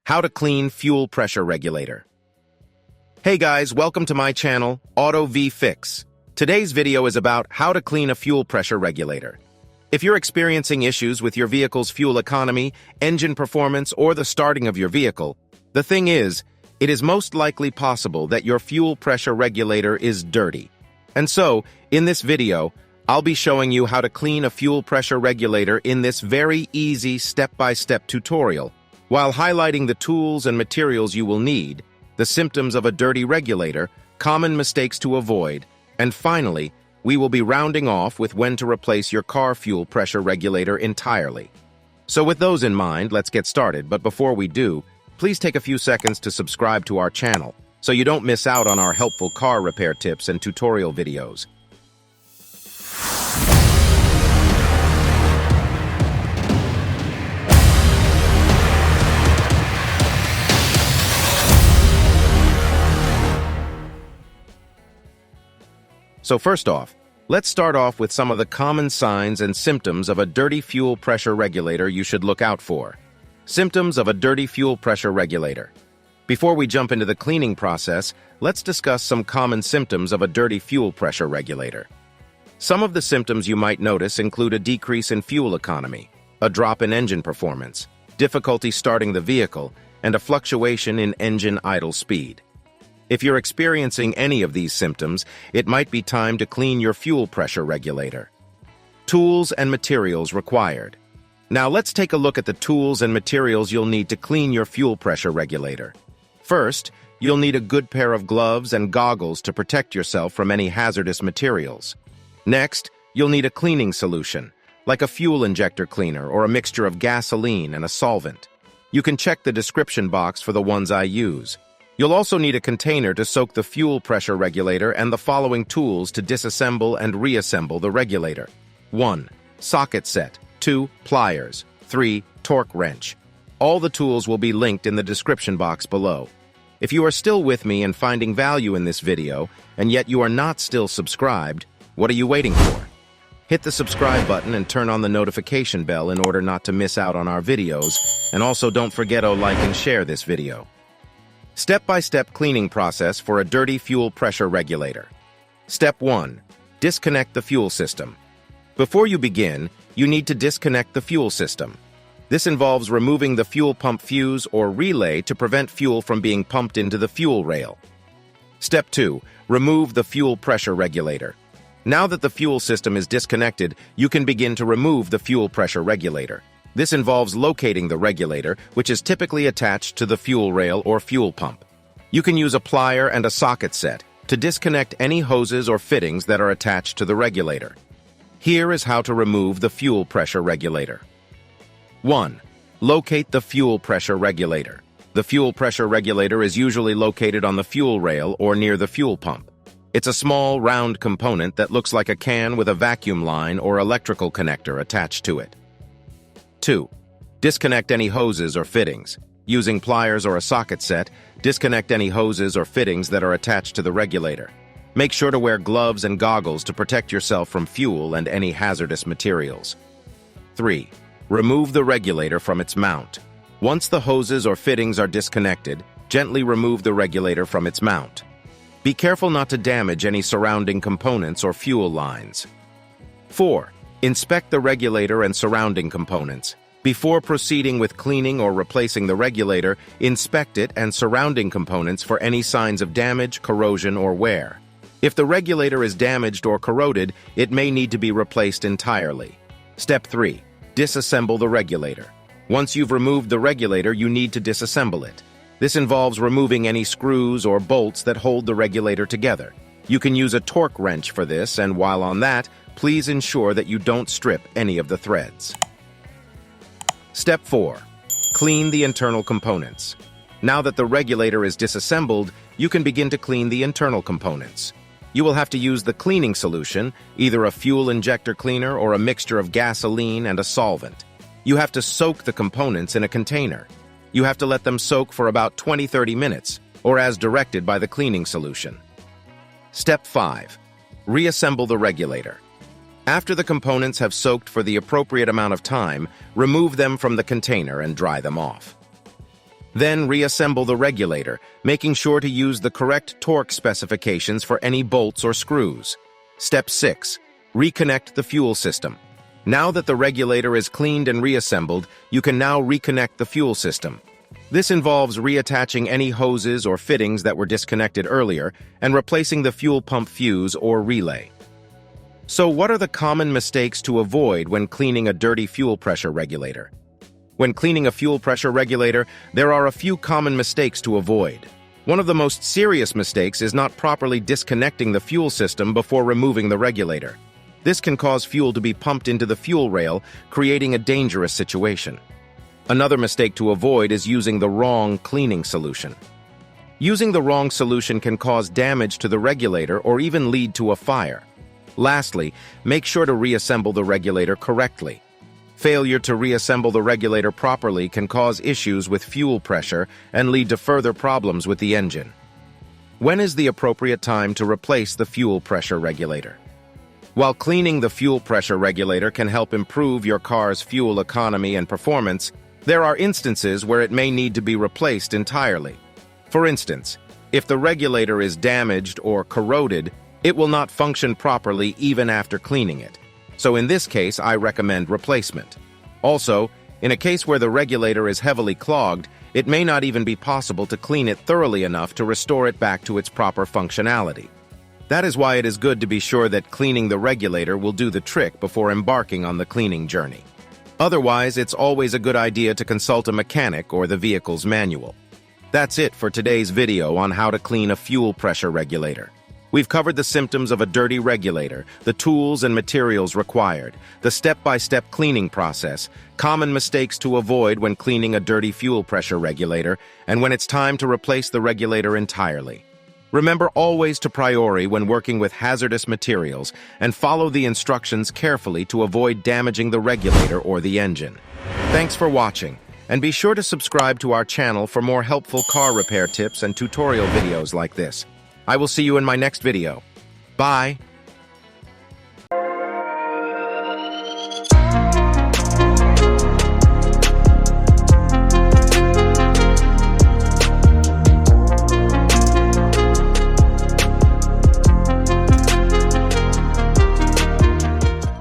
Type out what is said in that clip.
How to clean fuel pressure regulator. Hey guys, welcome to my channel, Auto V Fix. Today's video is about how to clean a fuel pressure regulator. If you're experiencing issues with your vehicle's fuel economy, engine performance, or the starting of your vehicle, the thing is, it is most likely possible that your fuel pressure regulator is dirty. And so, in this video, I'll be showing you how to clean a fuel pressure regulator in this very easy step-by-step tutorial, while highlighting the tools and materials you will need, the symptoms of a dirty regulator, common mistakes to avoid, and finally, we will be rounding off with when to replace your car fuel pressure regulator entirely. So with those in mind, let's get started, but before we do, please take a few seconds to subscribe to our channel so you don't miss out on our helpful car repair tips and tutorial videos. So first off, let's start off with some of the common signs and symptoms of a dirty fuel pressure regulator you should look out for. Symptoms of a dirty fuel pressure regulator. Before we jump into the cleaning process, let's discuss some common symptoms of a dirty fuel pressure regulator. Some of the symptoms you might notice include a decrease in fuel economy, a drop in engine performance, difficulty starting the vehicle, and a fluctuation in engine idle speed. If you're experiencing any of these symptoms, it might be time to clean your fuel pressure regulator. Tools and materials required. Now let's take a look at the tools and materials you'll need to clean your fuel pressure regulator. First, you'll need a good pair of gloves and goggles to protect yourself from any hazardous materials. Next, you'll need a cleaning solution, like a fuel injector cleaner or a mixture of gasoline and a solvent. You can check the description box for the ones I use. You'll also need a container to soak the fuel pressure regulator and the following tools to disassemble and reassemble the regulator. 1. Socket set. 2. Pliers. 3. Torque wrench. All the tools will be linked in the description box below. If you are still with me and finding value in this video, and yet you are not still subscribed, what are you waiting for? Hit the subscribe button and turn on the notification bell in order not to miss out on our videos, and also don't forget to like and share this video. Step-by-step cleaning process for a dirty fuel pressure regulator. Step 1. Disconnect the fuel system. Before you begin, you need to disconnect the fuel system. This involves removing the fuel pump fuse or relay to prevent fuel from being pumped into the fuel rail. Step 2. Remove the fuel pressure regulator. Now that the fuel system is disconnected, you can begin to remove the fuel pressure regulator. This involves locating the regulator, which is typically attached to the fuel rail or fuel pump. You can use a plier and a socket set to disconnect any hoses or fittings that are attached to the regulator. Here is how to remove the fuel pressure regulator. 1. Locate the fuel pressure regulator. The fuel pressure regulator is usually located on the fuel rail or near the fuel pump. It's a small, round component that looks like a can with a vacuum line or electrical connector attached to it. 2. Disconnect any hoses or fittings. Using pliers or a socket set, disconnect any hoses or fittings that are attached to the regulator. Make sure to wear gloves and goggles to protect yourself from fuel and any hazardous materials. 3. Remove the regulator from its mount. Once the hoses or fittings are disconnected, gently remove the regulator from its mount. Be careful not to damage any surrounding components or fuel lines. 4. Inspect the regulator and surrounding components. Before proceeding with cleaning or replacing the regulator, inspect it and surrounding components for any signs of damage, corrosion, or wear. If the regulator is damaged or corroded, it may need to be replaced entirely. Step 3. Disassemble the regulator. Once you've removed the regulator, you need to disassemble it. This involves removing any screws or bolts that hold the regulator together. You can use a torque wrench for this, and while on that, please ensure that you don't strip any of the threads. Step 4. Clean the internal components. Now that the regulator is disassembled, you can begin to clean the internal components. You will have to use the cleaning solution, either a fuel injector cleaner or a mixture of gasoline and a solvent. You have to soak the components in a container. You have to let them soak for about 20-30 minutes, or as directed by the cleaning solution. Step 5. Reassemble the regulator. After the components have soaked for the appropriate amount of time, remove them from the container and dry them off. Then reassemble the regulator, making sure to use the correct torque specifications for any bolts or screws. Step 6. Reconnect the fuel system. Now that the regulator is cleaned and reassembled, you can now reconnect the fuel system. This involves reattaching any hoses or fittings that were disconnected earlier and replacing the fuel pump fuse or relay. So what are the common mistakes to avoid when cleaning a dirty fuel pressure regulator? When cleaning a fuel pressure regulator, there are a few common mistakes to avoid. One of the most serious mistakes is not properly disconnecting the fuel system before removing the regulator. This can cause fuel to be pumped into the fuel rail, creating a dangerous situation. Another mistake to avoid is using the wrong cleaning solution. Using the wrong solution can cause damage to the regulator or even lead to a fire. Lastly, make sure to reassemble the regulator correctly. Failure to reassemble the regulator properly can cause issues with fuel pressure and lead to further problems with the engine. When is the appropriate time to replace the fuel pressure regulator? While cleaning the fuel pressure regulator can help improve your car's fuel economy and performance, there are instances where it may need to be replaced entirely. For instance, if the regulator is damaged or corroded, it will not function properly even after cleaning it. So in this case, I recommend replacement. Also, in a case where the regulator is heavily clogged, it may not even be possible to clean it thoroughly enough to restore it back to its proper functionality. That is why it is good to be sure that cleaning the regulator will do the trick before embarking on the cleaning journey. Otherwise, it's always a good idea to consult a mechanic or the vehicle's manual. That's it for today's video on how to clean a fuel pressure regulator. We've covered the symptoms of a dirty regulator, the tools and materials required, the step-by-step cleaning process, common mistakes to avoid when cleaning a dirty fuel pressure regulator, and when it's time to replace the regulator entirely. Remember always to priori when working with hazardous materials and follow the instructions carefully to avoid damaging the regulator or the engine. Thanks for watching, and be sure to subscribe to our channel for more helpful car repair tips and tutorial videos like this. I will see you in my next video. Bye!